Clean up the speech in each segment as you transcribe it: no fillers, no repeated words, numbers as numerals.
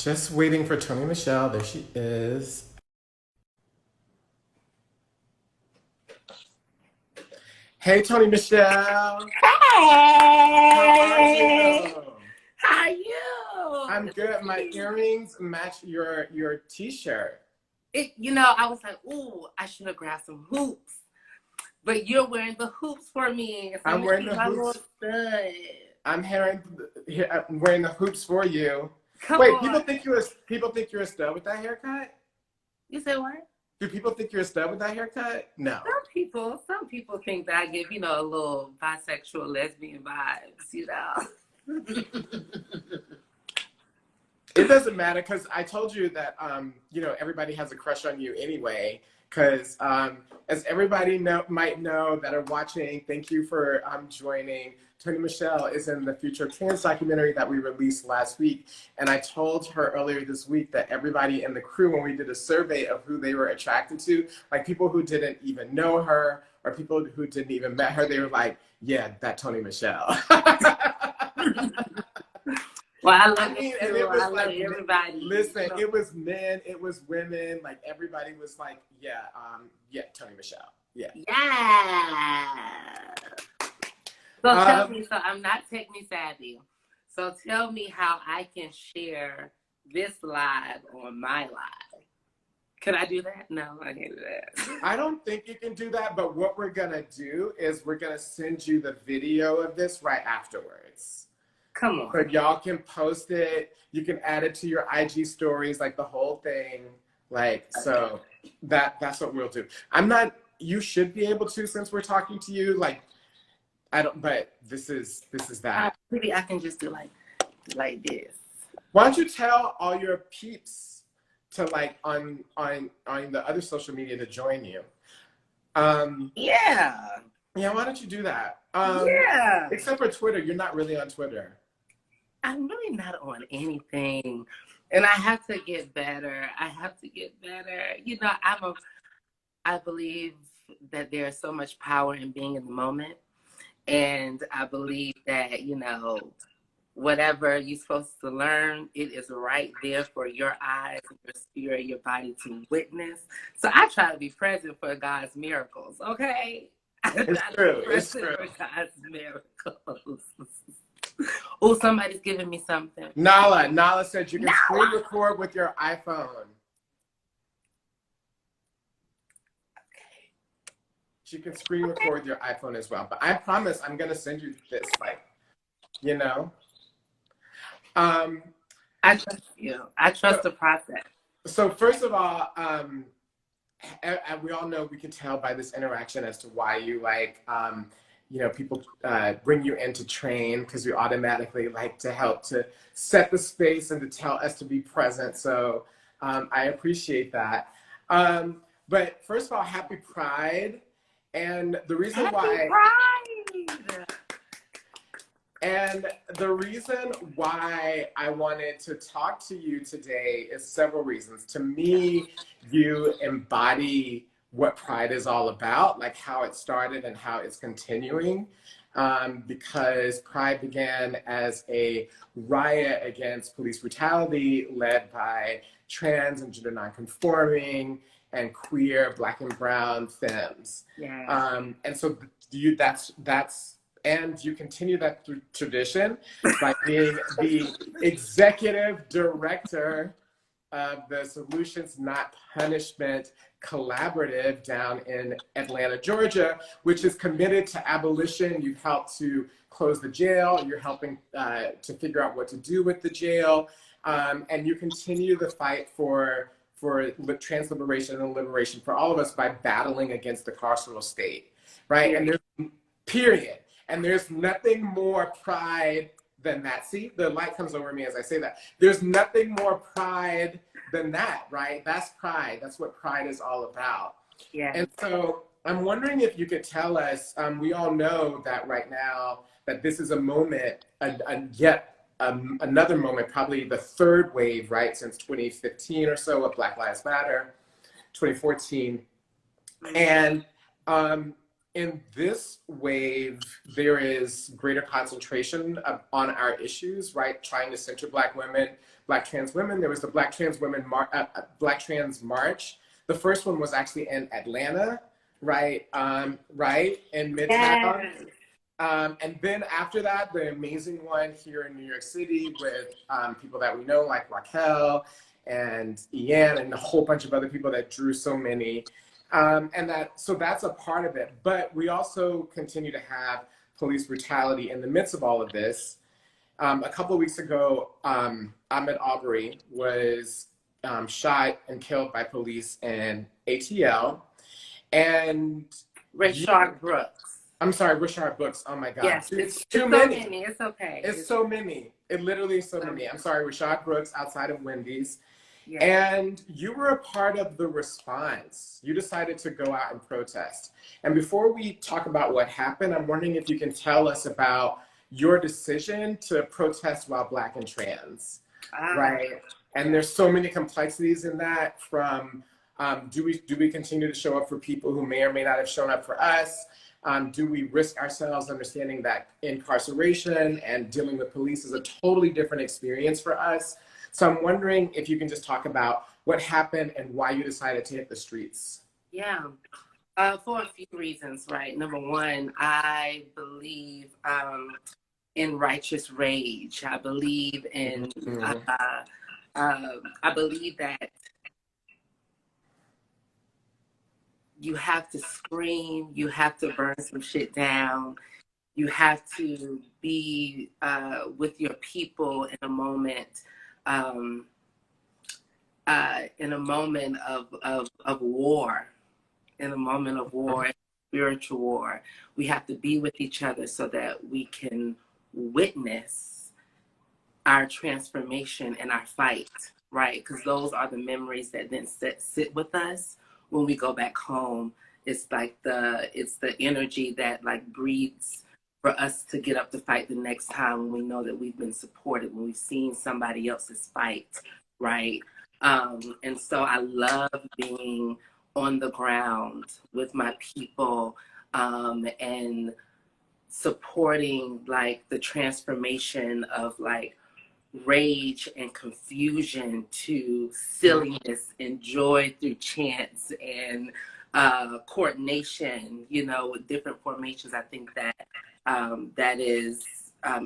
Just waiting for Toni Michelle. There she is. Hey, Toni Michelle. How are Hey, you? how are you? I'm Good to good. My see you. earrings match your t-shirt. I was like, ooh, I should have grabbed some hoops, but you're wearing the hoops for me, so I'm let me wearing see the my little hoops. stud. I'm wearing the hoops for you. Come Wait, on. people think you're a stud with that haircut? You said what? Do people think you're a stud with that haircut? No. Some people think that I give, a little bisexual lesbian vibes. It doesn't matter because I told you that everybody has a crush on you anyway. Because as everybody might know that are watching, thank you for joining. Toni Michelle is in the Future Trans documentary that we released last week, and I told her earlier this week that everybody in the crew, when we did a survey of who they were attracted to, like people who didn't even know her or people who didn't even met her, they were like, "Yeah, that Toni Michelle." Well, I love I it mean, and too. it was I love like, everybody. listen, it was men, it was women, like everybody was like, yeah, Toni Michelle, yeah. Yeah. So tell Um, me, so I'm not technically savvy. So tell me how I can share this live on my live. Can I do that? No, I can't do that. I don't think you can do that, but what we're gonna do is we're gonna send you the video of this right afterwards. Come on. So y'all can post it, you can add it to your IG stories, like the whole thing. So that's what we'll do. You should be able to, since we're talking to you, I don't, but this is that. Maybe I can just do like this. Why don't you tell all your peeps to on the other social media to join you? Yeah. Yeah, why don't you do that? Yeah. Except for Twitter, you're not really on Twitter. I'm really not on anything. And I have to get better. I believe that there's so much power in being in the moment. And I believe that, whatever you're supposed to learn, it is right there for your eyes, your spirit, your body to witness. So I try to be present for God's miracles, okay? It's true. It's true. For God's miracles. Oh, somebody's giving me something. Nala said you can screen record with your iPhone. You can screen record with your iPhone as well. But I promise I'm gonna send you this, I trust you. I trust the process. So first of all, we all know, we can tell by this interaction as to why you people bring you in to train, because you automatically like to help to set the space and to tell us to be present. So I appreciate that. But first of all, happy Pride. And the reason why I wanted to talk to you today is several reasons. To me, you embody what Pride is all about, like how it started and how it's continuing. Because Pride began as a riot against police brutality led by trans and gender nonconforming and queer, Black and brown femmes. Yeah. And so and you continue that tradition by being the executive director of the Solutions Not Punishment Collaborative down in Atlanta, Georgia, which is committed to abolition. You've helped to close the jail. You're helping to figure out what to do with the jail. And you continue the fight for trans liberation and liberation for all of us by battling against the carceral state, right? And there's nothing more Pride than that. See, the light comes over me as I say that. There's nothing more Pride than that, right? That's Pride. That's what Pride is all about. Yeah. And so I'm wondering if you could tell us, we all know that right now that this is a moment, another moment, probably the third wave, right, since 2015 or so of Black Lives Matter, 2014. And in this wave, there is greater concentration on our issues, right? Trying to center Black women, Black trans women. There was the Black Trans Black Trans March. The first one was actually in Atlanta, right? Right in Midtown. Yes. And then after that, the amazing one here in New York City with people that we know, like Raquel and Ian and a whole bunch of other people that drew so many. So that's a part of it. But we also continue to have police brutality in the midst of all of this. A couple of weeks ago, Ahmaud Arbery was shot and killed by police in ATL. And Rayshard Brooks. I'm sorry, Rayshard Brooks. Oh my God. Yes, it's too many. It's okay. It's so many. It literally is so many. I'm sorry, Rayshard Brooks outside of Wendy's. Yes. And you were a part of the response. You decided to go out and protest. And before we talk about what happened, I'm wondering if you can tell us about your decision to protest while Black and trans, right? And there's so many complexities in that from, do we continue to show up for people who may or may not have shown up for us? Do we risk ourselves understanding that incarceration and dealing with police is a totally different experience for us? So I'm wondering if you can just talk about what happened and why you decided to hit the streets. Yeah, for a few reasons, right? Number one, I believe in righteous rage. I believe in, I believe that you have to scream, you have to burn some shit down, you have to be with your people in a moment of war, in a moment of war, spiritual war. We have to be with each other so that we can witness our transformation and our fight, right? Because those are the memories that then sit with us when we go back home. It's like it's the energy that like breathes for us to get up to fight the next time when we know that we've been supported, when we've seen somebody else's fight, right? And so I love being on the ground with my people and supporting like the transformation of like rage and confusion to silliness and joy through chants and coordination, you know, with different formations. I think that that is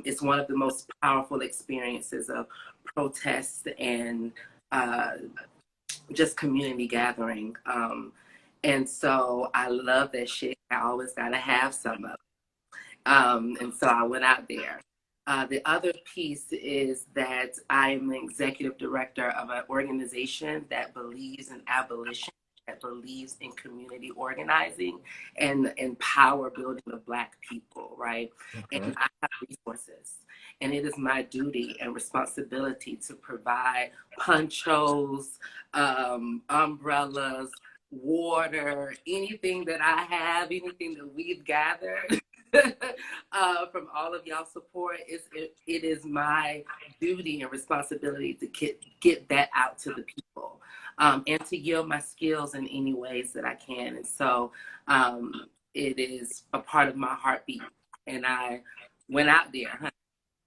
it's one of the most powerful experiences of protest and just community gathering. And so I love that shit. I always gotta have some of it. And so I went out there. The other piece is that I am the executive director of an organization that believes in abolition, that believes in community organizing and power building of Black people, right? And I have resources. And it is my duty and responsibility to provide ponchos, umbrellas, water, anything that I have, anything that we've gathered from all of y'all support. It is my duty and responsibility to get that out to the people and to yield my skills in any ways that I can. And so it is a part of my heartbeat. And I went out there, huh?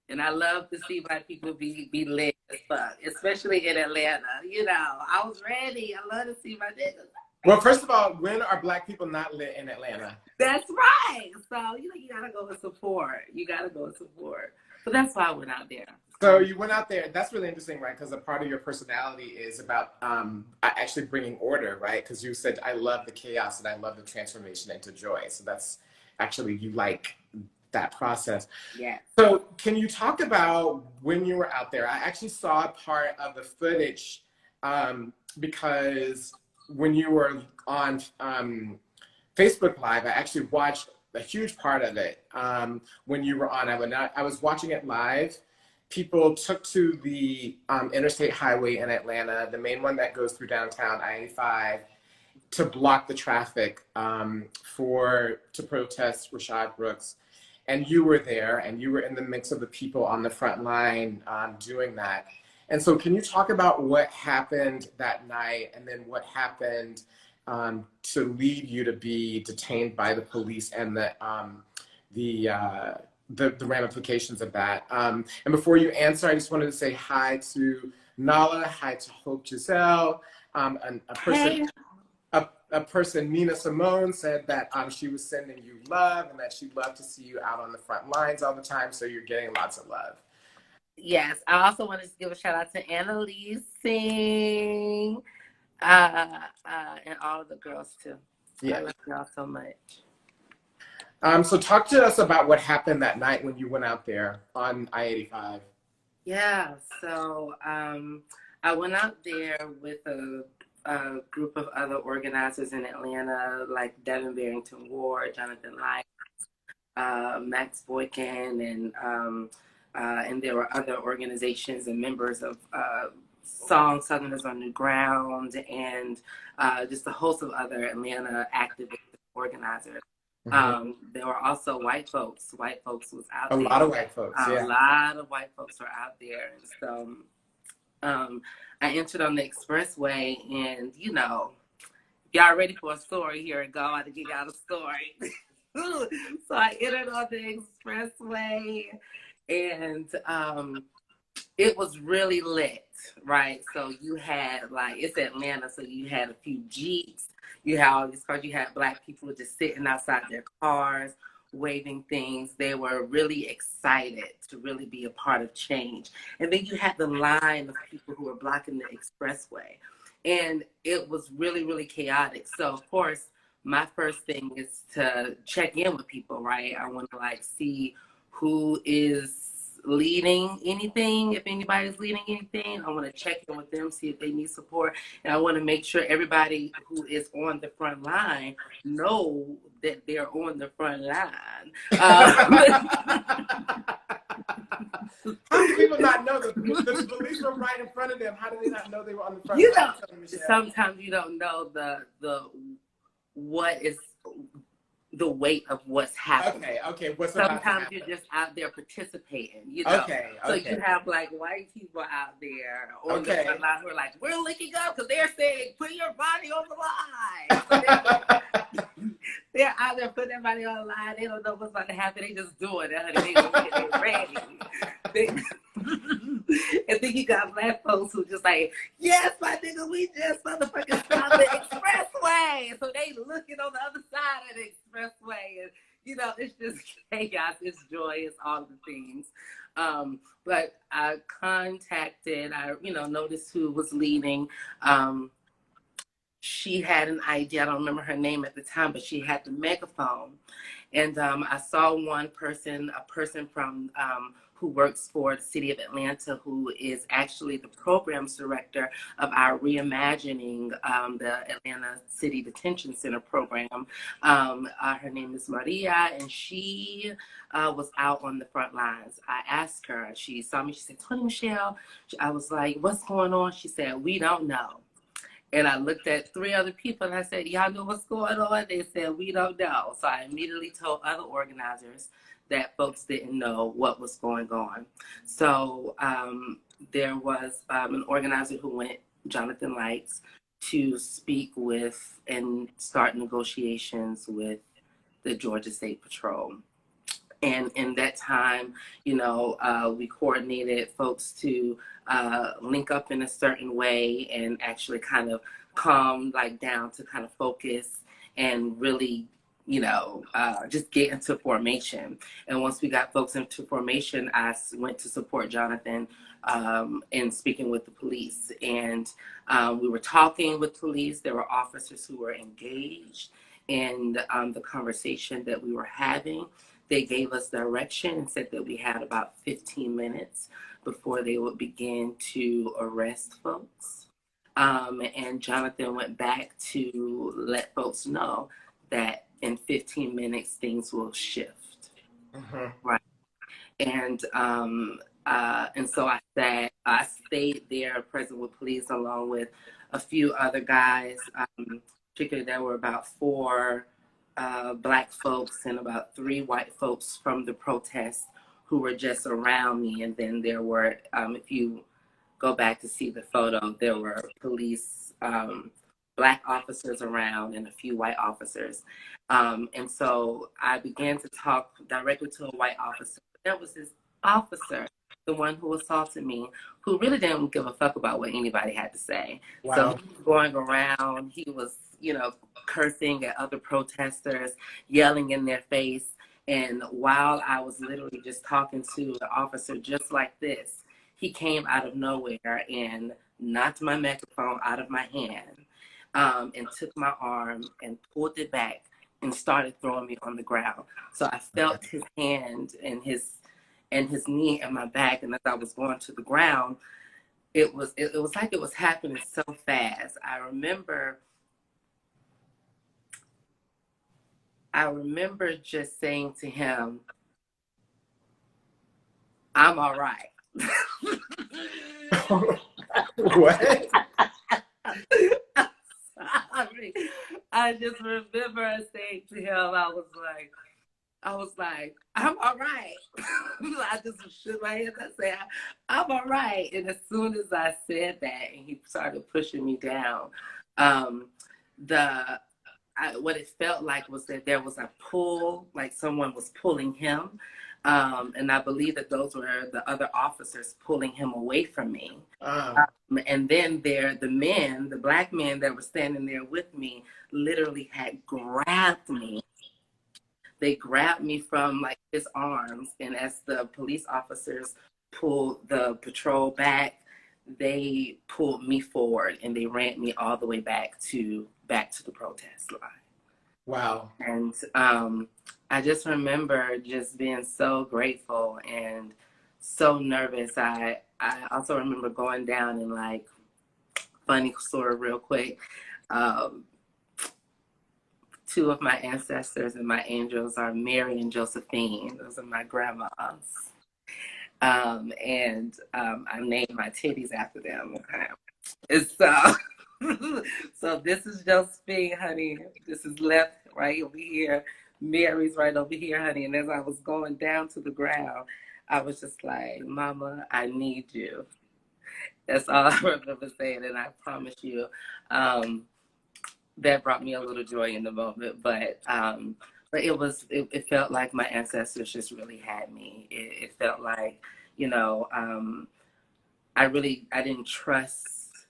And I love to see my people be lit as fuck, especially in Atlanta. You know, I was ready. I love to see my niggas. Well, first of all, when are Black people not lit in Atlanta? That's right. So, you know, you gotta go and support. You gotta go and support. So that's why I went out there. So you went out there. That's really interesting, right? Because a part of your personality is about actually bringing order, right? Because you said, I love the chaos and I love the transformation into joy. So that's actually, you like that process. Yeah. So can you talk about when you were out there? I actually saw part of the footage because when you were on Facebook Live, I actually watched a huge part of it when you were on. I was watching it live. People took to the interstate highway in Atlanta, the main one that goes through downtown I-85, to block the traffic to protest Rayshard Brooks. And you were there, and you were in the mix of the people on the front line doing that. And so can you talk about what happened that night and then what happened to lead you to be detained by the police and the ramifications of that. And before you answer, I just wanted to say hi to Nala, hi to Hope Giselle, and a person, Nina Simone, said that she was sending you love and that she'd love to see you out on the front lines all the time. So you're getting lots of love. Yes, I also wanted to give a shout out to Annalise Singh, and all of the girls too. Yeah. I love y'all so much. So talk to us about what happened that night when you went out there on I-85. Yeah, so I went out there with a group of other organizers in Atlanta, like Devin Barrington Ward, Jonathan Light, Max Boykin, and there were other organizations and members of Song Southerners on the Ground, and just a host of other Atlanta activists and organizers. Mm-hmm. There were also white folks. White folks was out there. A lot of white folks, yeah. A lot of white folks were out there. And so I entered on the expressway, and, you know, y'all ready for a story? Here it go. I had to give y'all a story. So I entered on the expressway, and it was really lit, right? So you had, like, it's Atlanta, so you had a few Jeeps. You had all these cars. You had Black people just sitting outside their cars, waving things. They were really excited to really be a part of change. And then you had the line of people who were blocking the expressway. And it was really, really chaotic. So, of course, my first thing is to check in with people, right? I want to, like, see who is leading anything, if anybody's leading anything. I want to check in with them, see if they need support. And I want to make sure everybody who is on the front line know that they're on the front line. How do people not know that the police were right in front of them? How do they not know they were on the front line? Sometimes you don't know what is the weight of what's happening. Okay. Sometimes you're just out there participating, you know. Okay. So you have like white people out there on the front line who are like, we're linking up because they're saying, put your body on the line. They're out there putting their body on the line. They don't know what's about to happen. They just doing it. They just getting ready. And then you got Black folks who just like, yes, my nigga, we just motherfucking stopped the expressway. So they looking on the other side of the expressway, and you know, it's just chaos, it's joy, it's all the things. But I noticed who was leading. She had an idea. I don't remember her name at the time, but she had the megaphone. And I saw a person from who works for the city of Atlanta, who is actually the programs director of our Reimagining the Atlanta City Detention Center program. Her name is Maria, and she was out on the front lines. I asked her, she saw me, she said, Toni Michelle. I was like, what's going on? She said, we don't know. And I looked at 3 other people and I said, y'all know what's going on? They said, we don't know. So I immediately told other organizers that folks didn't know what was going on. So there was an organizer who went, Jonathan Lights, to speak with and start negotiations with the Georgia State Patrol. And in that time, you know, we coordinated folks to link up in a certain way and actually kind of calm down to kind of focus and really, you know, just get into formation. And once we got folks into formation, I went to support Jonathan in speaking with the police. And we were talking with police. There were officers who were engaged in the conversation that we were having. They gave us direction and said that we had about 15 minutes before they would begin to arrest folks. And Jonathan went back to let folks know that in 15 minutes, things will shift. Mm-hmm. Right. And so I said, I stayed there present with police along with a few other guys. Particularly there were about 4 Black folks and about 3 white folks from the protest who were just around me. And then there were, if you go back to see the photo, there were police Black officers around and a few white officers. And so I began to talk directly to a white officer. There was this officer, the one who assaulted me, who really didn't give a fuck about what anybody had to say. Wow. So he was going around, he was, you know, cursing at other protesters, yelling in their face. And while I was literally just talking to the officer just like this, he came out of nowhere and knocked my microphone out of my hand, and took my arm and pulled it back and started throwing me on the ground. So I felt his hand and his knee and my back. And as I was going to the ground, it was like it was happening so fast. I remember just saying to him, "I'm all right." What? I just remember saying to him, I was like, "I'm all right." I just shook my head. I said, "I'm all right." And as soon as I said that, and he started pushing me down, what it felt like was that there was a pull, like someone was pulling him. And I believe that those were the other officers pulling him away from me. And then the black men that were standing there with me literally had grabbed me. They grabbed me from like his arms. And as the police officers pulled the patrol back, they pulled me forward and they ran me all the way back to the protest line. Wow. And I just remember just being so grateful and so nervous. I also remember going down and, like, funny story real quick. Two of my ancestors and my angels are Mary and Josephine. Those are my grandmas. And I named my titties after them. Okay? And so this is Josephine, honey. This is left right over here. Mary's right over here, honey. And as I was going down to the ground, I was just like, "Mama, I need you." That's all I remember saying. And I promise you, that brought me a little joy in the moment. But it felt like my ancestors just really had me. It felt like, you know, I didn't trust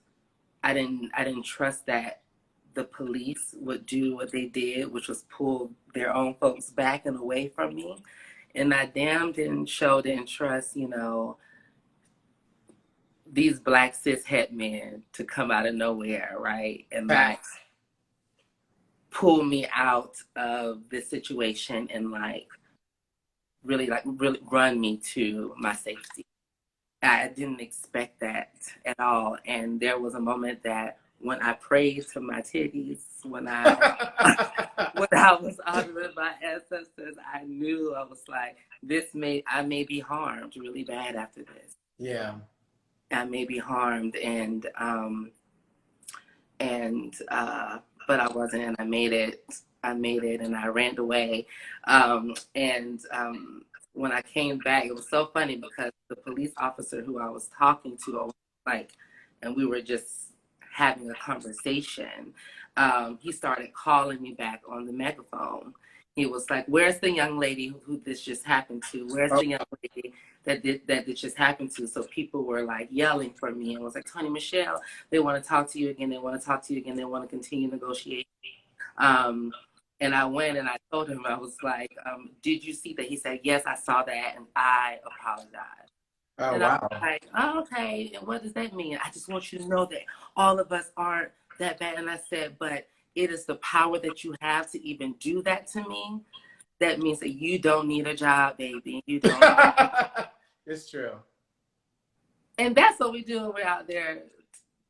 that the police would do what they did, which was pull their own folks back and away from me. And I didn't trust, you know, these black cis het men to come out of nowhere, right? And like pull me out of this situation and like really run me to my safety. I didn't expect that at all. And there was a moment that when I prayed to my titties, when I was honoring my ancestors, I knew, I was like, I may be harmed really bad after this. Yeah. I may be harmed, but I wasn't, and I made it, and I ran away. When I came back, it was so funny because the police officer who I was talking to, and we were just having a conversation, he started calling me back on the megaphone. He was like, "Where's the young lady who this just happened to? Where's the young lady that this just happened to?" So people were like yelling for me and was like, "Toni Michelle, they want to talk to you again. They want to talk to you again. They want to continue negotiating." And I went and I told him, I was like, "Did you see that?" He said, "Yes, I saw that, and I apologize." Oh, and wow. I was like, "Oh, okay, and what does that mean?" "I just want you to know that all of us aren't that bad." And I said, "But it is the power that you have to even do that to me. That means that you don't need a job, baby. You don't." It's true. And that's what we do when we're out there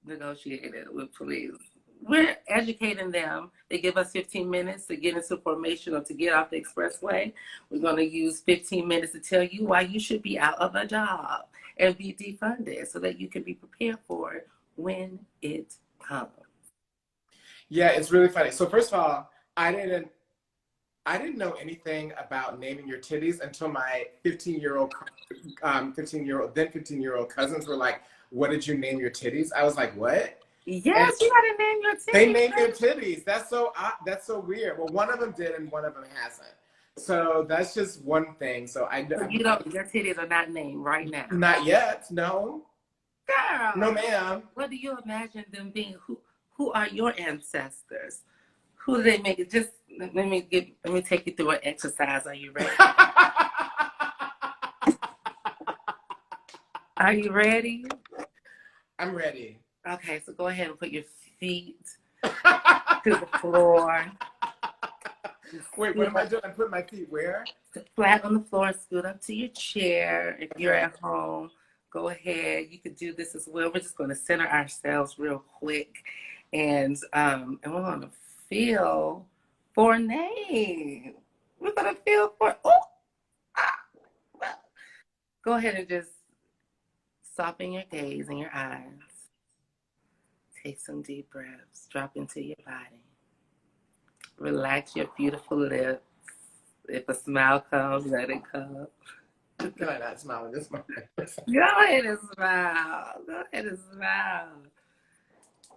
negotiating with police. We're educating them. They give us 15 minutes to get into formation or to get off the expressway. We're going to use 15 minutes to tell you why you should be out of a job and be defunded so that you can be prepared for it when it comes. Yeah, it's really funny. So first of all, I didn't know anything about naming your titties until my 15-year-old cousins were like, "What did you name your titties?" I was like, "What?" Yes, you gotta name your They titties. named their titties. That's so weird. Well, one of them did and one of them hasn't. So that's just one thing. So So you don't, your titties are not named right now. Not yet. No. Girl. No, ma'am. What do you imagine them being? Who are your ancestors? Who do they make it? Just let me take you through an exercise. Are you ready? Are you ready? I'm ready. Okay, so go ahead and put your feet to the floor. Wait, what am I doing? I'm putting my feet where? Flat on the floor, scoot up to your chair. If you're at home, go ahead. You could do this as well. We're just going to center ourselves real quick. And we're going to feel for a name. We're going to feel for, go ahead and just soften your gaze and your eyes. Take some deep breaths. Drop into your body. Relax your beautiful lips. If a smile comes, let it come. Can I not smile at this moment? Go ahead and smile. Go ahead and smile.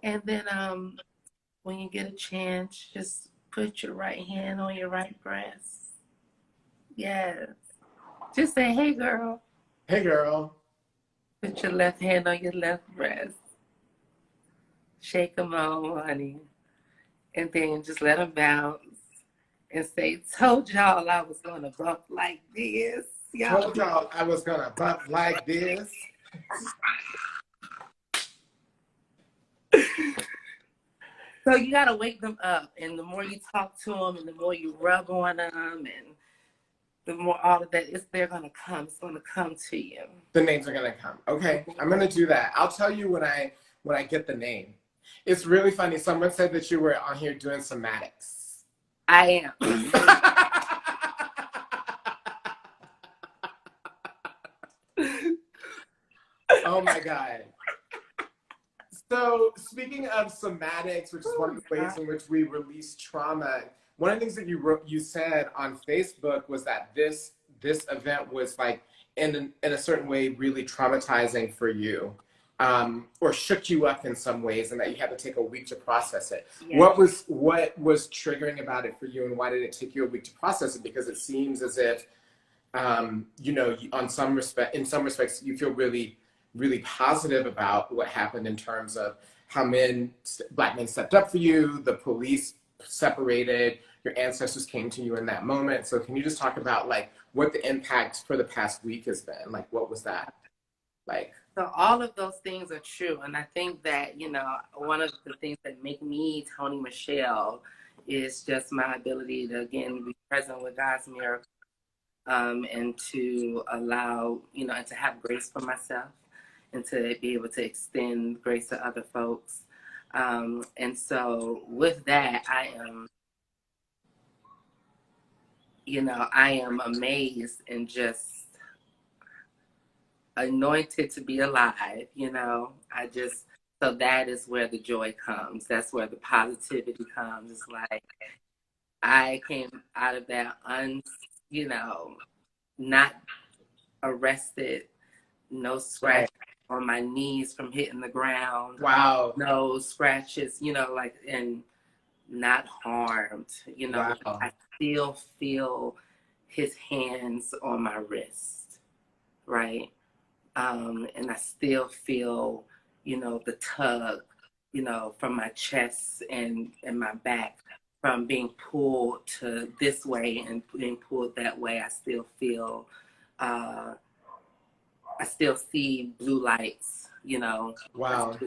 And then when you get a chance, just put your right hand on your right breast. Yes. Just say, hey, girl. Hey, girl. Put your left hand on your left breast. Shake them on, honey. And then just let them bounce. And say, told y'all I was going to bump like this. Told y'all I was going to bump like this. So you got to wake them up. And the more you talk to them and the more you rub on them and the more all of that, they're going to come. It's going to come to you. The names are going to come. Okay, I'm going to do that. I'll tell you when I get the name. It's really funny. Someone said that you were on here doing somatics. I am. Oh my God. So speaking of somatics, which is one of the ways in which we release trauma, one of the things that you said on Facebook was that this event was like in a certain way really traumatizing for you, or shook you up in some ways, and that you had to take a week to process it. Yes. What was triggering about it for you, and why did it take you a week to process it? Because it seems as if in some respects, you feel really, really positive about what happened in terms of how Black men stepped up for you, the police separated, your ancestors came to you in that moment. So can you just talk about like what the impact for the past week has been? Like, what was that like? So all of those things are true. And I think that, one of the things that make me Toni Michelle is just my ability to, again, be present with God's miracle. And to allow, and to have grace for myself and to be able to extend grace to other folks. And so with that, I am amazed and just anointed to be alive, so that is where the joy comes. That's where the positivity comes. It's like I came out of that not arrested, no scratch on my knees from hitting the ground. Wow. No scratches, and not harmed. Wow. I still feel his hands on my wrist, right? And I still feel, the tug, from my chest and my back. From being pulled to this way and being pulled that way, I still feel, I still see blue lights, Wow.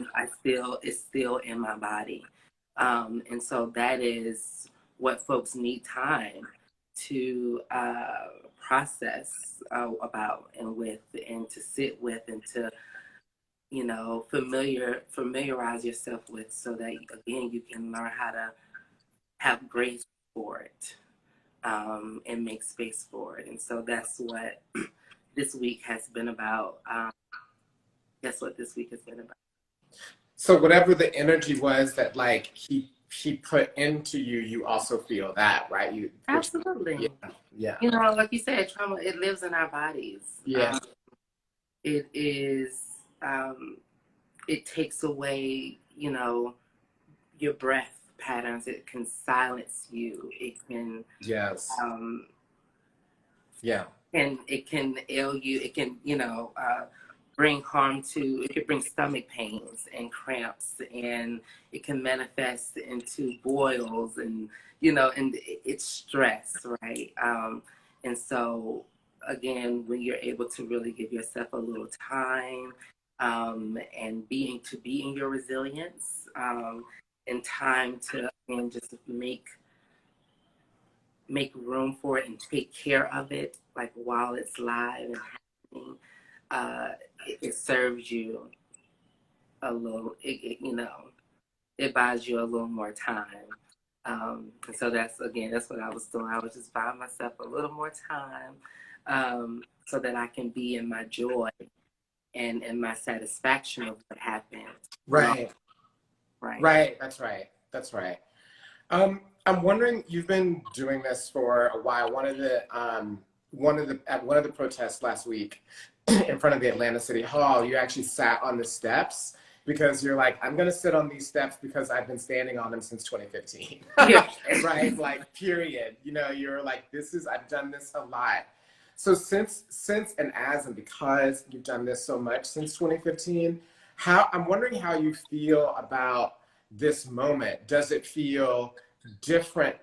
It's still in my body. And so that is what folks need time to process about and with, and to sit with, and to, familiarize yourself with, so that, again, you can learn how to have grace for it, and make space for it. And so that's what this week has been about. So whatever the energy was that like he put into you, you also feel that, right? Absolutely. Yeah. Like you said, trauma, it lives in our bodies. Yeah. It is, it takes away, you know, your breath patterns. It can silence you. It can, Yes. um, Yeah. and it can ail you. It can, bring harm to. It could bring stomach pains and cramps, and it can manifest into boils, and and it's stress, right? And so, again, when you're able to really give yourself a little time, and to be in your resilience, and time to, again, just make room for it and take care of it, like while it's live and happening, it serves you a little, it buys you a little more time. And so that's what I was doing. I was just buying myself a little more time, so that I can be in my joy and in my satisfaction of what happened. Right. Right. Right. That's right. That's right. I'm wondering, you've been doing this for a while. At one of the protests last week in front of the Atlanta City Hall, you actually sat on the steps because you're like, I'm going to sit on these steps because I've been standing on them since 2015. Yeah. Right? Like, period. You're like, I've done this a lot. So since and because you've done this so much since 2015, I'm wondering how you feel about this moment. Does it feel different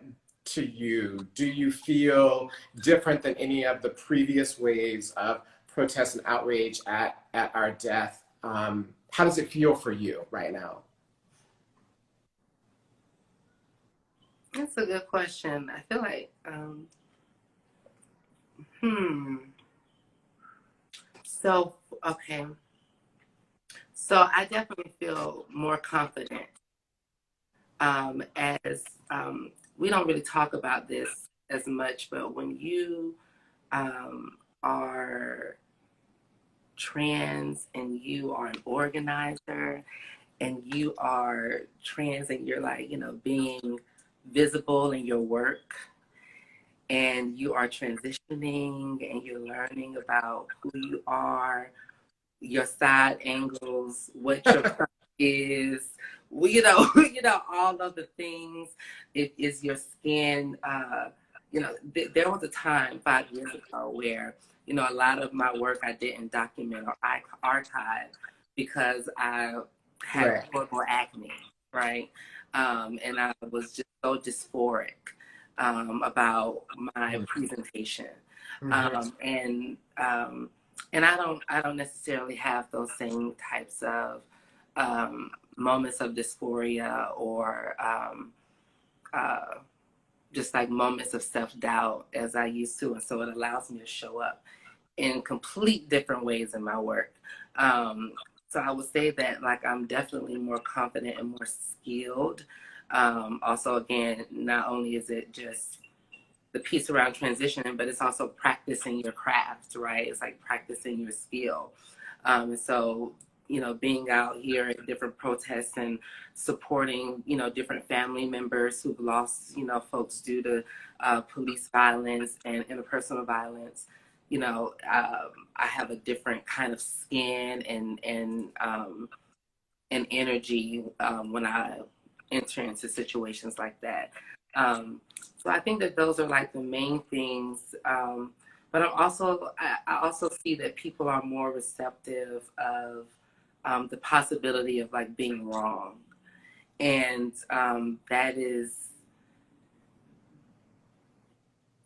to you? Do you feel different than any of the previous waves of protest and outrage at our death? How does it feel for you right now? That's a good question. I feel like, So, okay. So I definitely feel more confident, as we don't really talk about this as much, but when you are trans and you are an organizer and you are trans and you're like, being visible in your work and you are transitioning and you're learning about who you are, your side angles, what your is, all of the things. It is your skin. There was a time 5 years ago where, a lot of my work I didn't document or archive because I had horrible acne, right? And I was just so dysphoric about my presentation. And I don't necessarily have those same types of moments of dysphoria or just like moments of self-doubt as I used to. And so it allows me to show up in complete different ways in my work. So I would say that, like, I'm definitely more confident and more skilled. Also, again, not only is it just the piece around transitioning, but it's also practicing your craft, right? It's like practicing your skill. And so, being out here at different protests and supporting, different family members who've lost, folks due to police violence and interpersonal violence, I have a different kind of skin and energy when I enter into situations like that. So I think that those are like the main things. But I also see that people are more receptive of the possibility of like being wrong. And that is,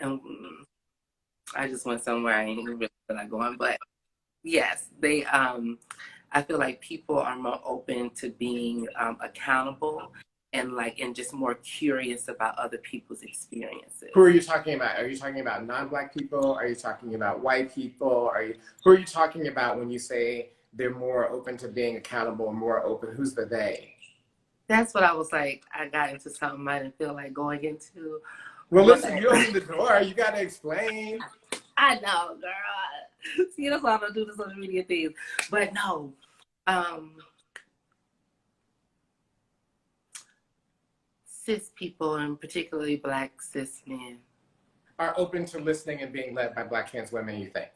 and I just went somewhere I ain't really feel like going, but yes, I feel like people are more open to being accountable and just more curious about other people's experiences. Who are you talking about? Are you talking about non-Black people? Are you talking about white people? Who are you talking about when you say they're more open to being accountable, more open? Who's the they? That's what I was like. I got into something I didn't feel like going into. Well, listen, you opened the door. You got to explain. I know, girl. See, that's why I don't do the social media things. But no, cis people, and particularly Black cis men, are open to listening and being led by Black trans women, you think?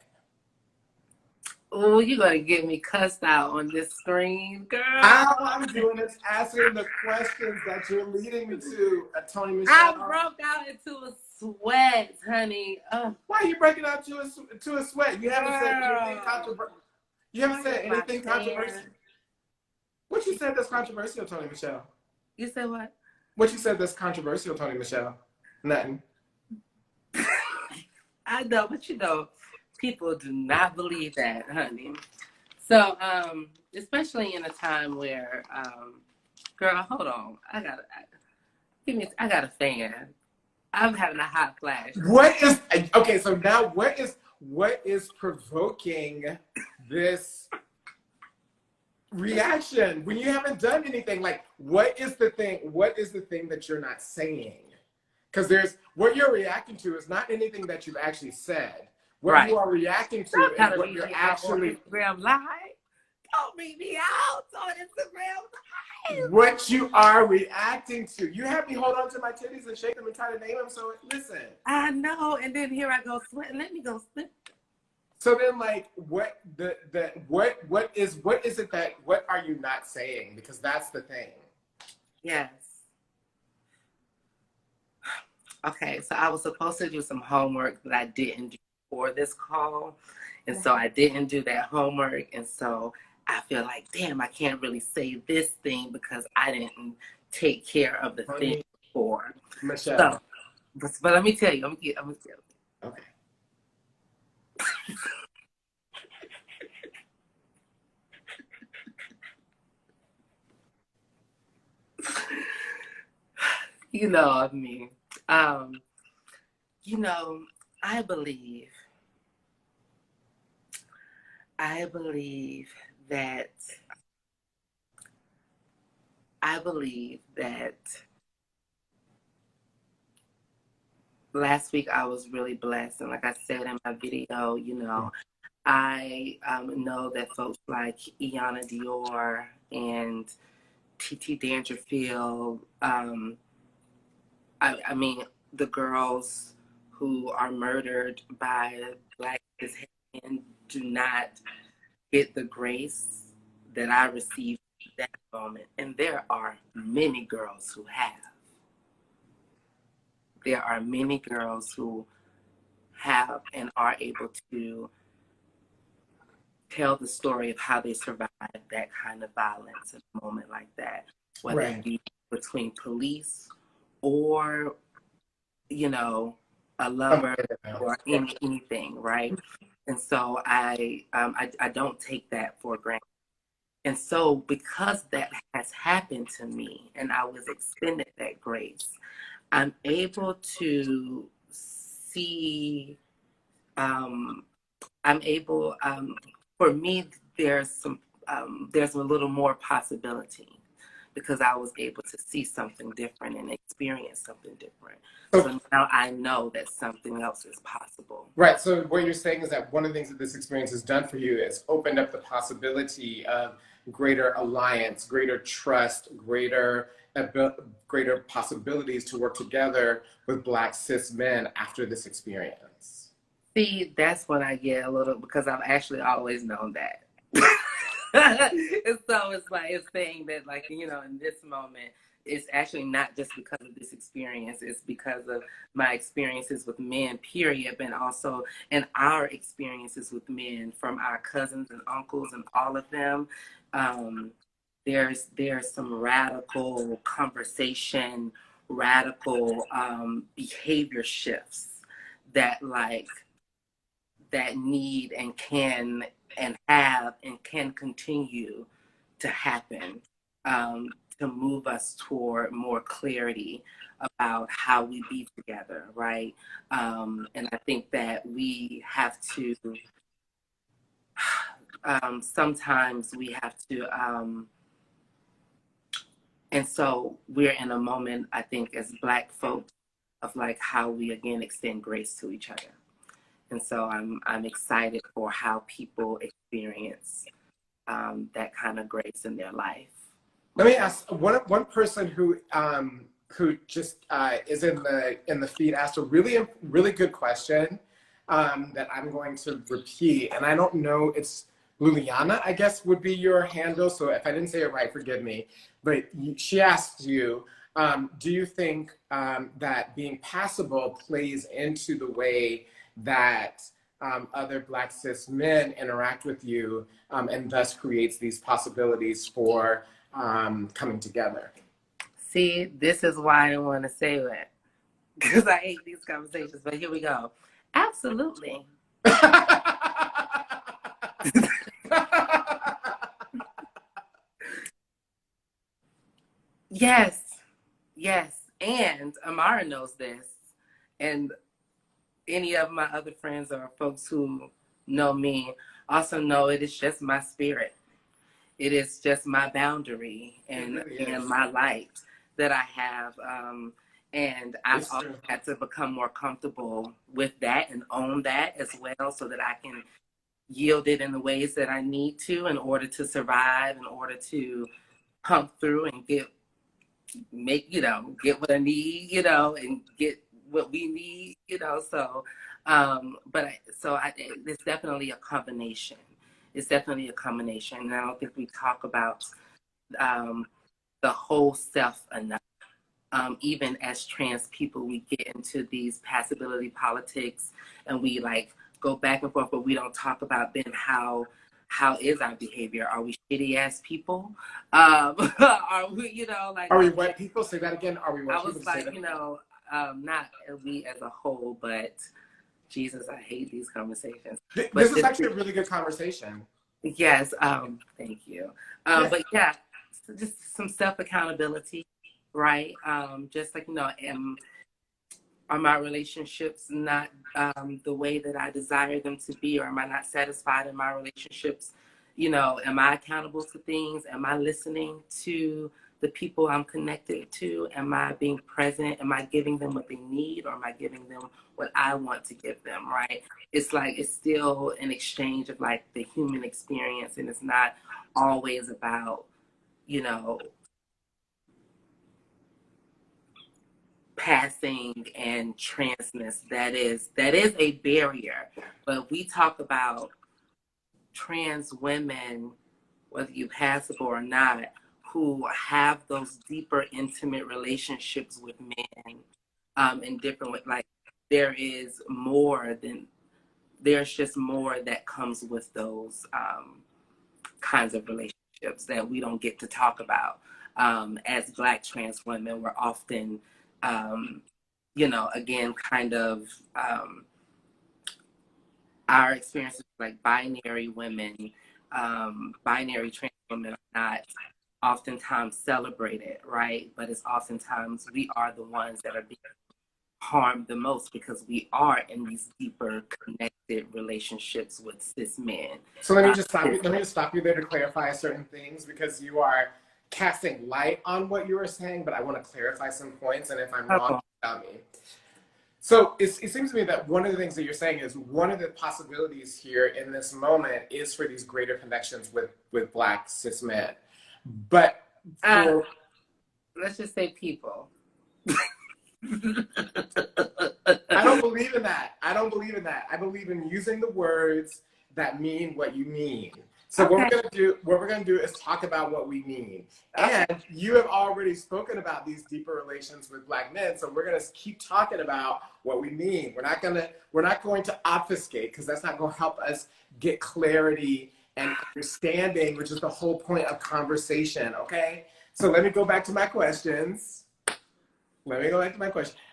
Oh, you're gonna get me cussed out on this screen, girl. All I'm doing is answering the questions that you're leading me to, Toni Michelle. I broke out into a sweat, honey. Why are you breaking out to a sweat? You haven't said anything controversial. You haven't said anything controversial. What you said that's controversial, Toni Michelle? You said what? What you said that's controversial, Toni Michelle? Nothing. I know, but you know, people do not believe that, honey. So, especially in a time where, girl, hold on, I got a fan. I'm having a hot flash. What is okay? So now, what is provoking this reaction when you haven't done anything? Like, what is the thing? What is the thing that you're not saying? Because there's what you're reacting to is not anything that you've actually said. What you are reacting to is what you're actually. Instagram Live. Don't meet me out on Instagram Live. What you are reacting to. You have me hold on to my titties and shake them and try to name them. So listen. I know, and then here I go sweating. Let me go slip. So then, like, what is it that what are you not saying? Because that's the thing. Yes. Okay, so I was supposed to do some homework that I didn't do for this call. And so I didn't do that homework. And so I feel like, damn, I can't really say this thing because I didn't take care of the thing before. Michelle. So, but let me tell you, I'm gonna tell you. Okay. You know of me. You know, I believe that last week I was really blessed. And like I said in my video, you know, I know that folks like Iana Dior and TT Dangerfield, I mean, the girls who are murdered by Black men do not get the grace that I received at that moment. And there are many girls who have. There are many girls who have and are able to tell the story of how they survived that kind of violence in a moment like that, whether it be between police or, you know, a lover or anything, right? And so I don't take that for granted. And so because that has happened to me and I was extended that grace, I'm able to see, for me, there's a little more possibility because I was able to see something different and experience something different. So now I know that something else is possible. Right. So what you're saying is that one of the things that this experience has done for you is opened up the possibility of greater alliance, greater trust, greater possibilities to work together with Black cis men after this experience. See, that's when I get a little, because I've actually always known that. And so it's like, it's saying that, like, you know, in this moment, it's actually not just because of this experience, it's because of my experiences with men, period, but also in our experiences with men, from our cousins and uncles and all of them. There's some radical conversation, radical behavior shifts that need and can and have and can continue to happen to move us toward more clarity about how we be together, right? And I think that we have to, sometimes we have to, and so we're in a moment, I think, as Black folks, of like how we again extend grace to each other. And so I'm excited for how people experience that kind of grace in their life. Let me ask one person who just is in the feed asked a really good question that I'm going to repeat, and I don't know. It's Luliana, I guess would be your handle. So if I didn't say it right, forgive me. But she asked you, do you think that being passable plays into the way that other Black cis men interact with you and thus creates these possibilities for coming together? See, this is why I didn't want to say that, because I hate these conversations, but here we go. Absolutely. Yes, yes. And Amara knows this. And any of my other friends or folks who know me also know it is just my spirit. It is just my boundary and, really and my light that I have. And I've also had to become more comfortable with that and own that as well, so that I can yield it in the ways that I need to in order to survive, in order to pump through and get what I need, and get what we need, so it's definitely a combination. It's definitely a combination. And I don't think we talk about the whole self enough. Even as trans people, we get into these passability politics and we like go back and forth, but we don't talk about then how is our behavior? Are we shitty ass people? Are we, Are we what people? Say that again. Are we what people? I was like, not we as a whole, but Jesus, I hate these conversations. This is actually a really good conversation. Yes, thank you. But yeah, just some self accountability, right? Just like, are my relationships not the way that I desire them to be, or am I not satisfied in my relationships? Am I accountable to things? Am I listening to the people I'm connected to? Am I being present? Am I giving them what they need, or am I giving them what I want to give them, right? It's like, it's still an exchange of like the human experience, and it's not always about, passing and transness. That is a barrier. But we talk about trans women, whether you passable or not, who have those deeper intimate relationships with men in different ways. Like there's just more that comes with those kinds of relationships that we don't get to talk about. As Black trans women, we're often again, kind of our experiences like binary women, binary trans women are not oftentimes celebrated, right? But it's oftentimes we are the ones that are being harmed the most because we are in these deeper connected relationships with cis men. So let me just stop you there to clarify certain things, because you are casting light on what you were saying, but I want to clarify some points, and if I'm wrong, tell me. So it seems to me that one of the things that you're saying is one of the possibilities here in this moment is for these greater connections with Black cis men. But let's just say people. I don't believe in that. I I believe in using the words that mean what you mean. So what we're gonna do is talk about what we mean. And you have already spoken about these deeper relations with Black men, so we're gonna keep talking about what we mean. We're not going to obfuscate, because that's not gonna help us get clarity and understanding, which is the whole point of conversation. Okay. So let me go back to my questions.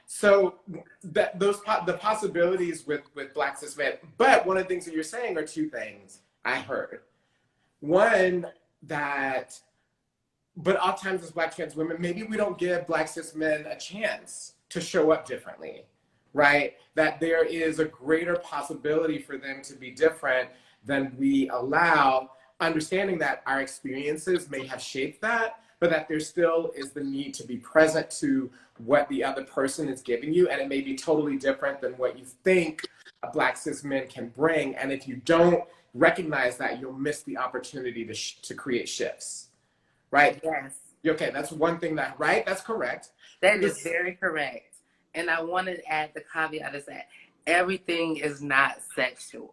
So the possibilities with Black cis men, but one of the things that you're saying are two things I heard. One, but oftentimes as Black trans women, maybe we don't give Black cis men a chance to show up differently, right? That there is a greater possibility for them to be different than we allow, understanding that our experiences may have shaped that, but that there still is the need to be present to what the other person is giving you, and it may be totally different than what you think a Black cis men can bring, and if you don't recognize that, you'll miss the opportunity to create shifts, right? Yes. Okay, that's one thing right? That's correct. That is very correct. And I wanted to add the caveat is that everything is not sexual.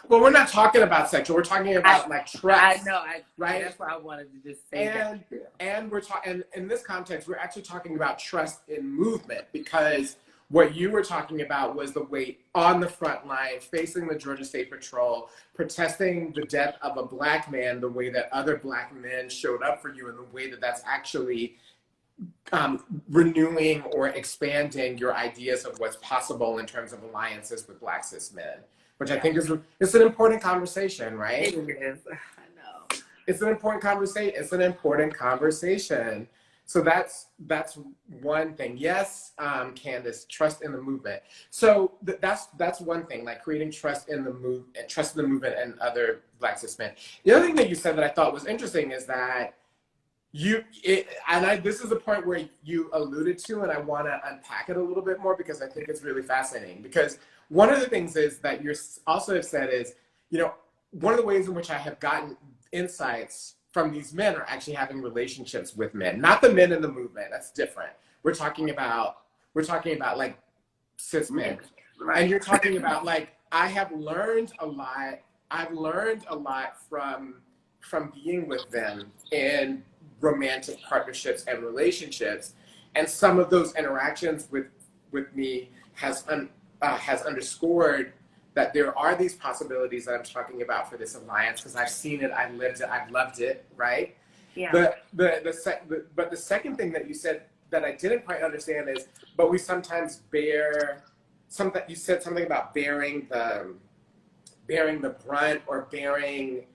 Well, we're not talking about sexual. We're talking about like trust. I know. Right. That's why I wanted to just say that. And we're talking, in this context, we're actually talking about trust in movement, because what you were talking about was the weight on the front line, facing the Georgia State Patrol, protesting the death of a Black man, the way that other Black men showed up for you, and the way that that's actually renewing or expanding your ideas of what's possible in terms of alliances with Black cis men, which I think it's an important conversation, right? It is. I know. It's an important conversation. It's an important conversation. So that's one thing. Yes, Candace, trust in the movement. So that's one thing, like creating trust in the movement and other Black cis men. The other thing that you said that I thought was interesting is that this is a point where you alluded to, and I want to unpack it a little bit more because I think it's really fascinating. Because one of the things is that you also have said is, one of the ways in which I have gotten insights from these men are actually having relationships with men, not the men in the movement. That's different. We're talking about like cis men, and you're talking about like, I have learned a lot. I've learned a lot from being with them in romantic partnerships and relationships, and some of those interactions with me has underscored that there are these possibilities that I'm talking about for this alliance, because I've seen it, I've lived it, I've loved it, right? Yeah. But the second thing that you said that I didn't quite understand is, but we sometimes bear something. You said something about bearing the brunt, or bearing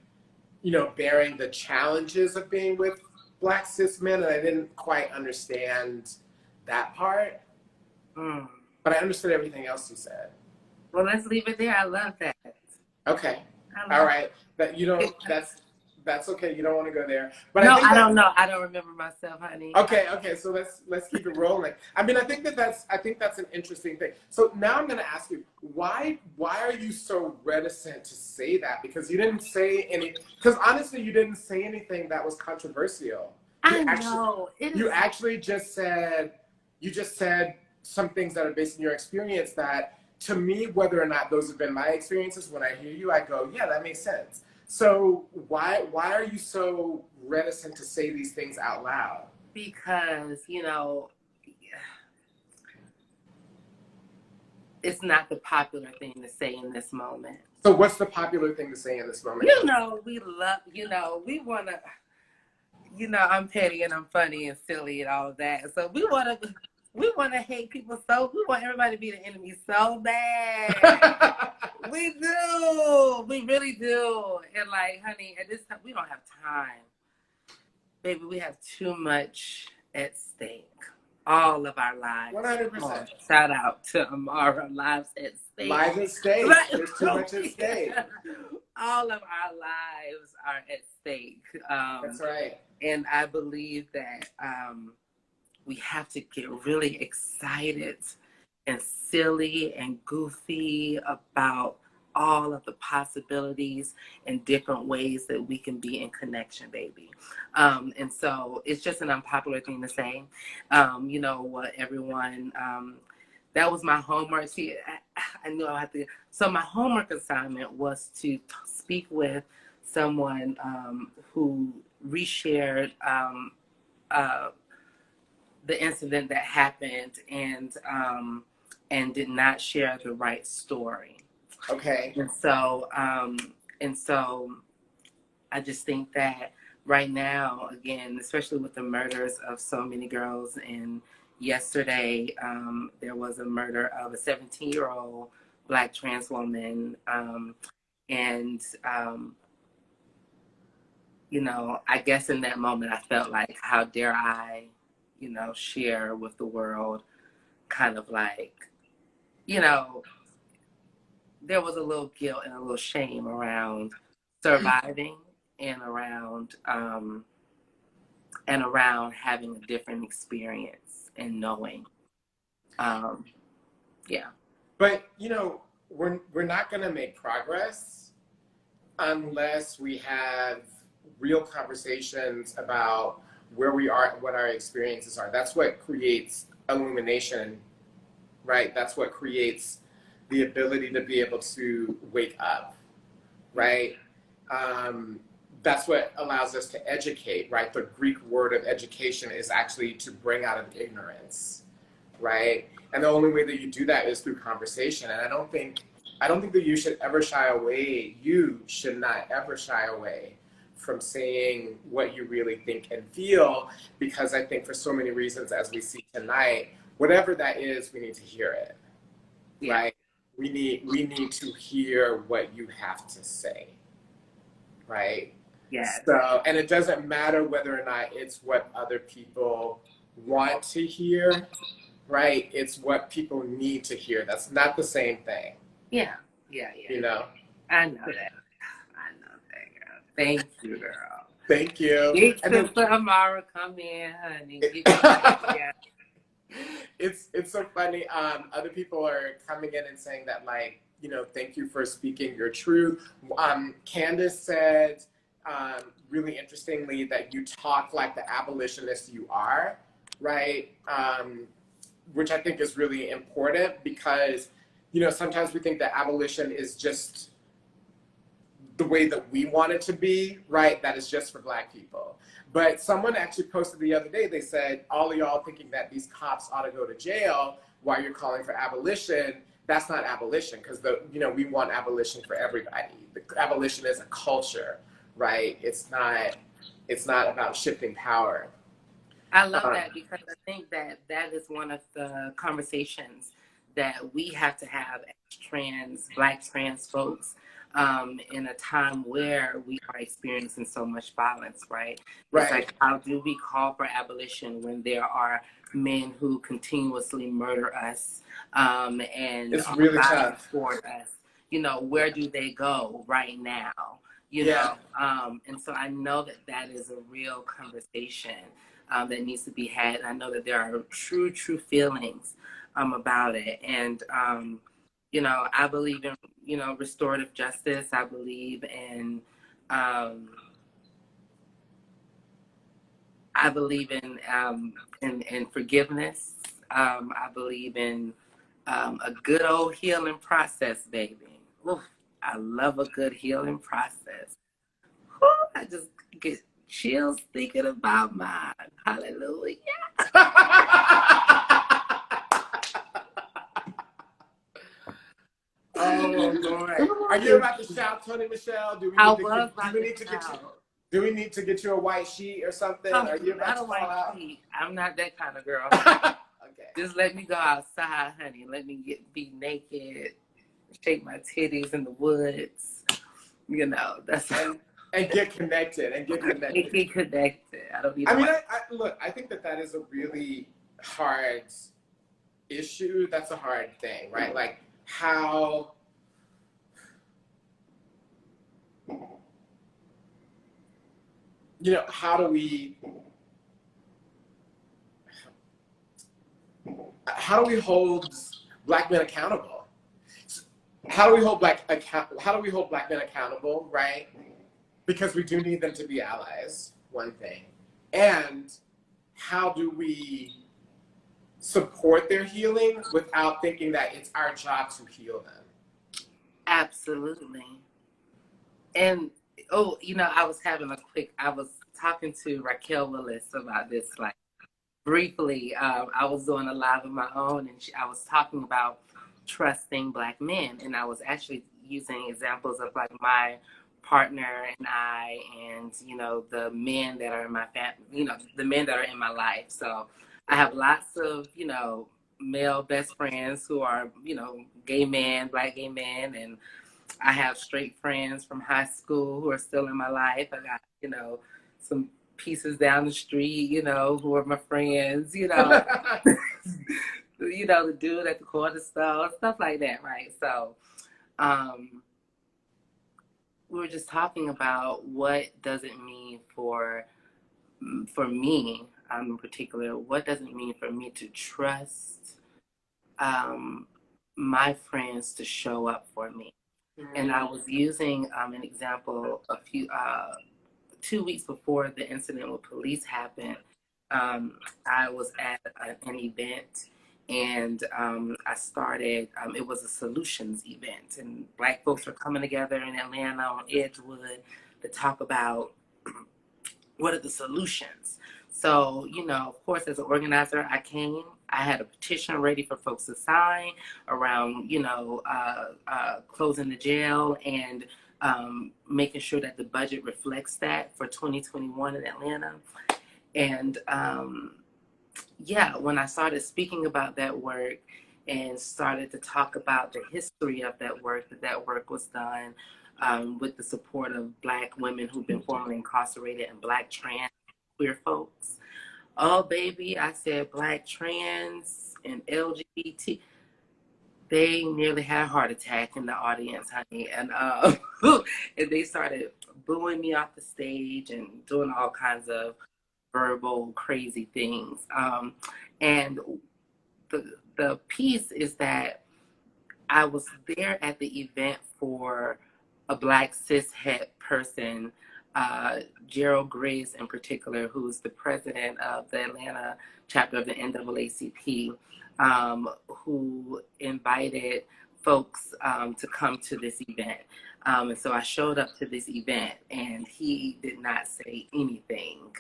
the challenges of being with Black cis men, and I didn't quite understand that part. But I understood everything else you said. Well, let's leave it there. I love that. Okay. All right. That you don't. That's okay. You don't want to go there. But no, I don't know. I don't remember myself, honey. Okay. So let's keep it rolling. I mean, I think that's an interesting thing. So now I'm going to ask you, why are you so reticent to say that? Because you didn't say any. Because honestly, you didn't say anything that was controversial. I know. You actually just said some things that are based on your experience that, to me, whether or not those have been my experiences, when I hear you, I go, yeah, that makes sense. So why are you so reticent to say these things out loud? Because, it's not the popular thing to say in this moment. So what's the popular thing to say in this moment? We love, we want to, I'm petty and I'm funny and silly and all of that. So we want to hate people we want everybody to be the enemy so bad. We do. We really do. And like, honey, at this time, we don't have time. Baby, we have too much at stake. All of our lives. 100%. Shout out to Amara, lives at stake. Lives at stake. There's too much at stake. All of our lives are at stake. That's right. And I believe that we have to get really excited and silly and goofy about all of the possibilities and different ways that we can be in connection, baby. And so it's just an unpopular thing to say. What everyone, that was my homework. See, I knew I had to. So my homework assignment was to speak with someone who reshared the incident that happened and did not share the right story. Okay. And so I just think that right now, again, especially with the murders of so many girls, and yesterday there was a murder of a 17-year-old Black trans woman, I guess in that moment I felt like, how dare I, share with the world, kind of like, there was a little guilt and a little shame around surviving and around having a different experience and knowing. Yeah. But we're not going to make progress unless we have real conversations about where we are and what our experiences are. That's what creates illumination, right? That's what creates the ability to be able to wake up. right? That's what allows us to educate, right? The Greek word of education is actually to bring out of ignorance, right? And the only way that you do that is through conversation. And I don't think that you should ever shy away. You should not ever shy away from saying what you really think and feel, because I think for so many reasons, as we see tonight, whatever that is, we need to hear it, right? We need to hear what you have to say, right? Yeah. So, and it doesn't matter whether or not it's what other people want to hear, right? It's what people need to hear. That's not the same thing. Yeah. You know? I know that. I know that, girl. Thank you, girl. Thank you. Big And then, sister Amara, come in, honey. it's so funny. Other people are coming in and saying that, like, you know, thank you for speaking your truth. Candace said, really interestingly, that you talk like the abolitionist you are, right? Which I think is really important, because, you know, sometimes we think that abolition is just the way that we want it to be, right? That is just for Black people. But someone actually posted the other day, they said, all of y'all thinking that these cops ought to go to jail while you're calling for abolition, that's not abolition, because we want abolition for everybody. The abolition is a culture, right? It's not about shifting power. I love that, because I think that is one of the conversations that we have to have as Black trans folks, in a time where we are experiencing so much violence, right? It's like, how do we call for abolition when there are men who continuously murder us, and it's really tough for us? You know, where do they go right now? You know, and so I know that is a real conversation that needs to be had. And I know that there are true feelings about it. And, you know, I believe in, you know, restorative justice. I believe in, in forgiveness. I believe in a good old healing process, baby. Oof, I love a good healing process. Whew, I just get chills thinking about mine. Hallelujah. Oh, Lord. Are you about to shout, Toni Michelle? Do we need to get you a white sheet or something? Are you about to call out? I'm not that kind of girl. Okay. Just let me go outside, honey. Let me be naked, shake my titties in the woods. You know, that's and get connected. Get connected. I don't need. I think that is a really hard issue. That's a hard thing, right? Like, how do we hold Black men accountable? How do we hold Black men accountable, right? Because we do need them to be allies, one thing. And how do we support their healing without thinking that it's our job to heal them? Absolutely. And, I was talking to Raquel Willis about this, like, briefly. I was doing a live of my own, and I was talking about trusting Black men. And I was actually using examples of, like, my partner and I, and, the men that are in my family, the men that are in my life. So I have lots of, male best friends who are, gay men, Black gay men, and I have straight friends from high school who are still in my life. I got, some pieces down the street, who are my friends, the dude at the corner store, stuff like that, right? So, we were just talking about what does it mean for me, in particular, what does it mean for me to trust my friends to show up for me? Mm-hmm. And I was using an example 2 weeks before the incident with police happened. I was at an event, And I started, it was a solutions event, and Black folks were coming together in Atlanta on Edgewood to talk about what are the solutions. So, you know, of course, as an organizer, I had a petition ready for folks to sign around, you know, closing the jail and making sure that the budget reflects that for 2021 in Atlanta. And yeah, when I started speaking about that work and started to talk about the history of that work was done with the support of Black women who've been formerly incarcerated and Black trans queer folks. Oh, baby, I said Black trans and LGBT. They nearly had a heart attack in the audience, honey. And, and they started booing me off the stage and doing all kinds of verbal crazy things. And the piece is that I was there at the event for a Black cis het person, Gerald Grace in particular, who's the president of the Atlanta chapter of the NAACP, who invited folks to come to this event. And so I showed up to this event, and he did not say anything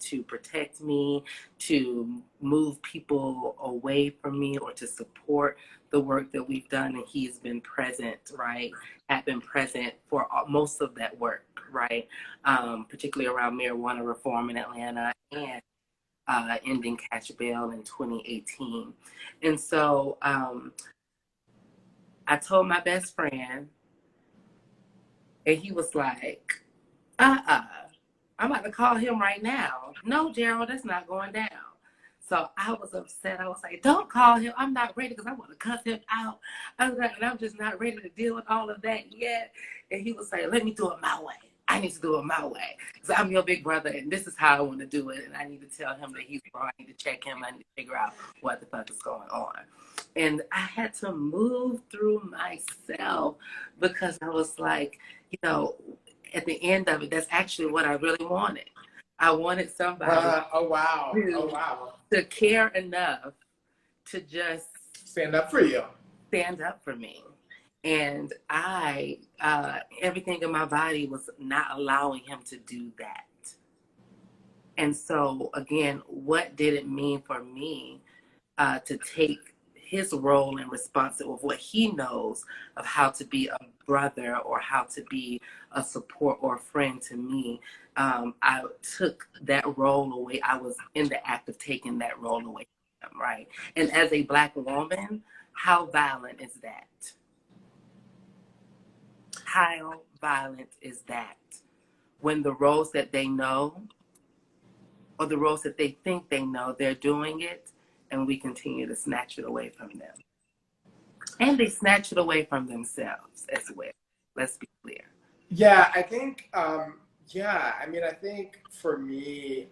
to protect me, to move people away from me, or to support the work that we've done. And he's been present, right? Had been present for most of that work, right? Particularly around marijuana reform in Atlanta and ending catch bail in 2018. And so I told my best friend, and he was like, I'm about to call him right now. No, Gerald, that's not going down. So I was upset. I was like, don't call him. I'm not ready because I want to cuss him out. I was like, and I'm just not ready to deal with all of that yet. And he was like, let me do it my way. I need to do it my way. Because I'm your big brother, and this is how I want to do it. And I need to tell him that he's wrong. I need to check him. I need to figure out what the fuck is going on. And I had to move through myself because I was like, you know, at the end of it, that's actually what I really wanted. I wanted somebody to care enough to just stand up for you. Stand up for me. And I, everything in my body was not allowing him to do that. And so, again, what did it mean for me to take his role and responsibility of what he knows of how to be a brother or how to be a support or a friend to me? I took that role away. I was in the act of taking that role away from him, right? And as a Black woman, how violent is that? How violent is that? When the roles that they know or the roles that they think they know, they're doing it, and we continue to snatch it away from them. And they snatch it away from themselves as well. Let's be clear. Yeah, I think, I think for me,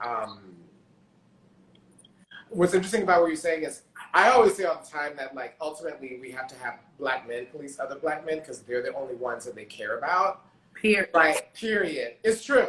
what's interesting about what you're saying is, I always say all the time that, like, ultimately we have to have Black men police other Black men because they're the only ones that they care about. Period. Right, period. It's true.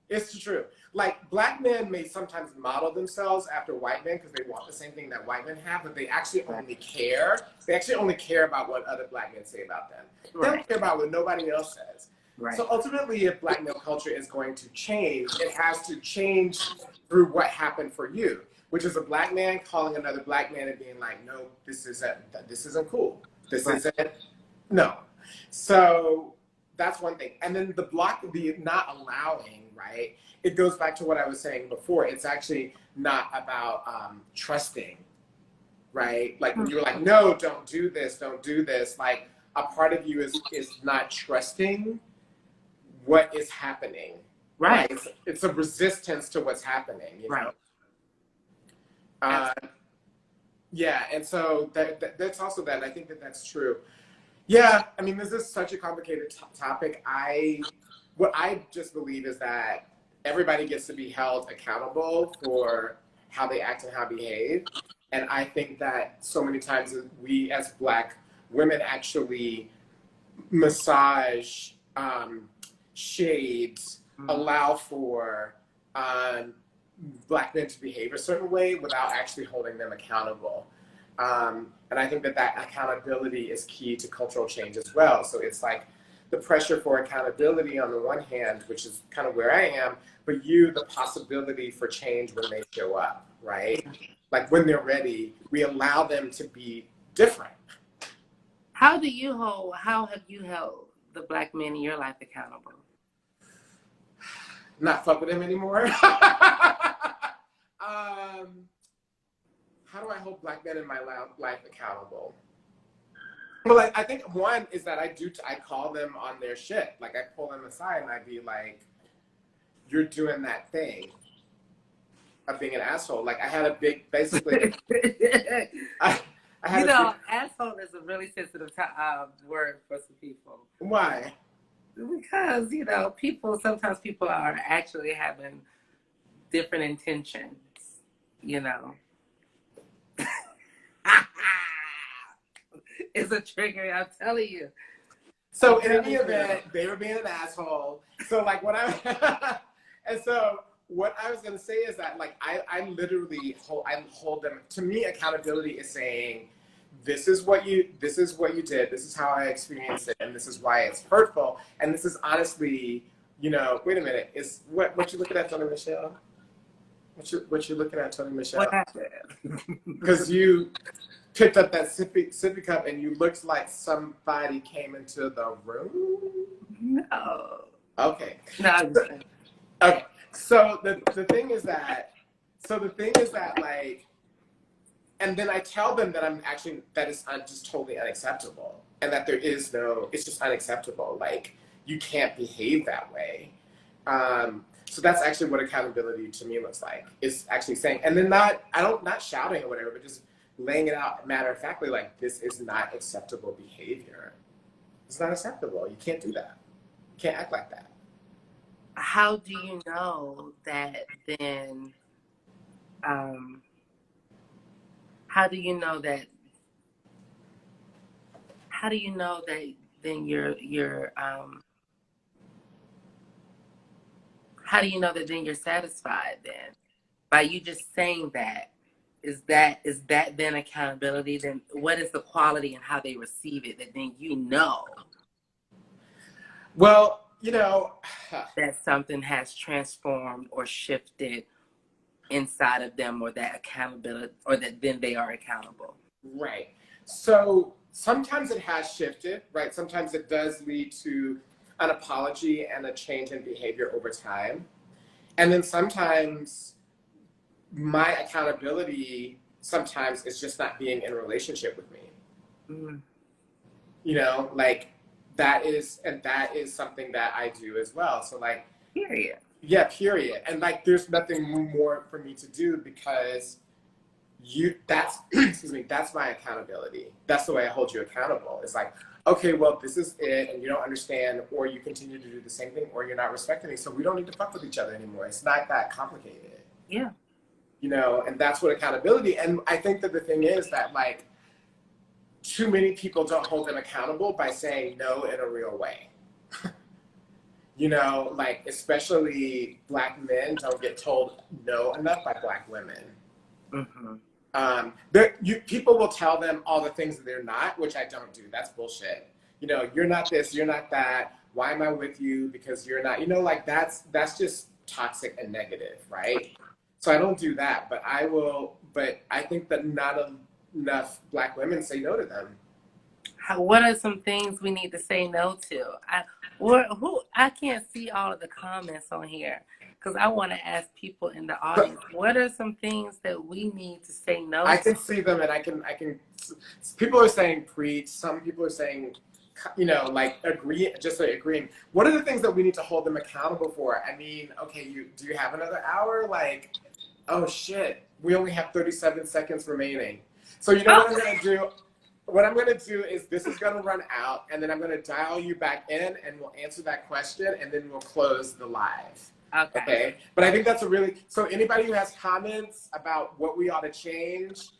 It's true. Like, Black men may sometimes model themselves after white men because they want the same thing that white men have, but they actually only care. They actually only care about what other Black men say about them. They don't care about what nobody else says. Right. So ultimately, if Black male culture is going to change, it has to change through what happened for you, which is a Black man calling another Black man and being like, no, this isn't cool. This isn't, no. So that's one thing. And then the not allowing, right? It goes back to what I was saying before. It's actually not about trusting, right? Like when you're like, no, don't do this, like a part of you is not trusting what is happening. Right. It's a resistance to what's happening, you know? Yeah, and so that's also that. I think that's true. Yeah, I mean, this is such a complicated topic. What I just believe is that everybody gets to be held accountable for how they act and how they behave. And I think that so many times we as Black women actually massage, shades, allow for Black men to behave a certain way without actually holding them accountable. And I think that accountability is key to cultural change as well. So it's like the pressure for accountability on the one hand, which is kind of where I am, but the possibility for change when they show up, right? Like when they're ready, we allow them to be different. How have you held the Black men in your life accountable? Not fuck with them anymore. How do I hold Black men in my life accountable? Well, I think one is that I call them on their shit. Like I pull them aside and I'd be like, you're doing that thing of being an asshole. Like I had a big, basically, asshole is a really sensitive word for some people. Why? Because, sometimes people are actually having different intentions, It's a trigger, I'm telling you. So in any event, they were being an asshole. So like and so what I was gonna say is that like I literally hold them. To me, accountability is saying, this is what you did, this is how I experienced it, and this is why it's hurtful. And this is honestly, wait a minute, is what you looking at, Toni Michelle? What you looking at, Toni Michelle? What happened? Because you picked up that sippy cup and you looked like somebody came into the room? No. Okay. No. Okay. So the thing is that like, and then I tell them that that is just totally unacceptable. And that it's just unacceptable. Like, you can't behave that way. So that's actually what accountability to me looks like. Is actually saying, and then not shouting or whatever, but just laying it out matter of factly, like, this is not acceptable behavior. It's not acceptable. You can't do that. You can't act like that. How do you know that then, how do you know that then you're satisfied then? By you just saying that, is that then accountability? Then what is the quality and how they receive it that then Well, that something has transformed or shifted inside of them, or that accountability, or that then they are accountable? Right. So sometimes it has shifted, right? Sometimes it does lead to an apology and a change in behavior over time. And then sometimes my accountability is just not being in a relationship with me. Like that is something that I do as well. So like, period. Yeah, period. And like, there's nothing more for me to do because that's my accountability. That's the way I hold you accountable. It's like, okay, well, this is it, and you don't understand, or you continue to do the same thing, or you're not respecting me, so we don't need to fuck with each other anymore. It's not that complicated. Yeah. And that's what accountability, and I think that the thing is that, like, too many people don't hold them accountable by saying no in a real way. Like, especially Black men don't get told no enough by Black women. Mm-hmm. People will tell them all the things that they're not, which I don't do. That's bullshit. You're not this, you're not that. Why am I with you? Because you're not. Like that's just toxic and negative, right? So I don't do that, but I will. But I think that not enough Black women say no to them. What are some things we need to say no to? I can't see all of the comments on here because I want to ask people in the audience, what are some things that we need to say no to? I can see them, and I can. People are saying preach. Some people are saying, like agree, just like agreeing. What are the things that we need to hold them accountable for? I mean, okay, do you have another hour? Like, oh shit, we only have 37 seconds remaining. So what I'm gonna do? What I'm going to do is this is going to run out, and then I'm going to dial you back in, and we'll answer that question, and then we'll close the live. Okay? But I think that's so anybody who has comments about what we ought to change,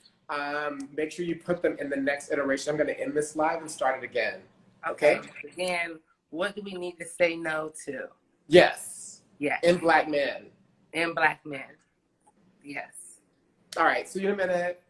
make sure you put them in the next iteration. I'm going to end this live and start it again. Okay? Again, what do we need to say no to? Yes. Yes. In Black men. In Black men. Yes. All right. See you in a minute.